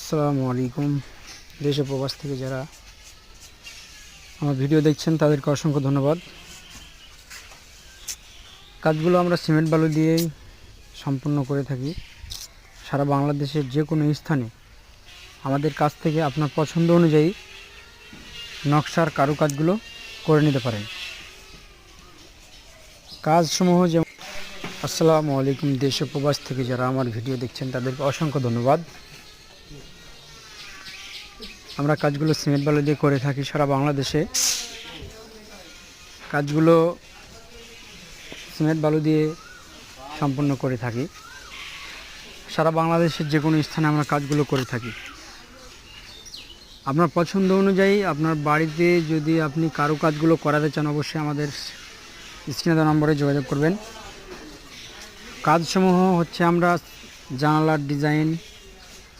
আসসালামু আলাইকুম। দেশ ও প্রবাস থেকে যারা আমার ভিডিও দেখছেন তাদেরকে অসংখ্য ধন্যবাদ। কাজগুলো আমরা সিমেন্ট বালু দিয়েই সম্পূর্ণ করে থাকি। সারা বাংলাদেশের যে কোনো স্থানে আমাদের কাছ থেকে আপনার পছন্দ অনুযায়ী নকশার কারুকাজগুলো করে নিতে পারেন। কাজসমূহ যেমন আসসালামু আলাইকুম। দেশ ও প্রবাস থেকে যারা আমার ভিডিও দেখছেন তাদেরকে অসংখ্য ধন্যবাদ। আমরা কাজগুলো সিমেন্ট বালু দিয়ে করে থাকি সারা বাংলাদেশে। কাজগুলো সিমেন্ট বালু দিয়ে সম্পূর্ণ করে থাকি। সারা বাংলাদেশের যে কোনো স্থানে আমরা কাজগুলো করে থাকি। আপনার পছন্দ অনুযায়ী আপনার বাড়িতে যদি আপনি কারুকাজগুলো করাতে চান অবশ্যই আমাদের স্ক্রিনে দেওয়া নম্বরে যোগাযোগ করবেন। কাজসমূহ হচ্ছে আমরা জানালার ডিজাইন,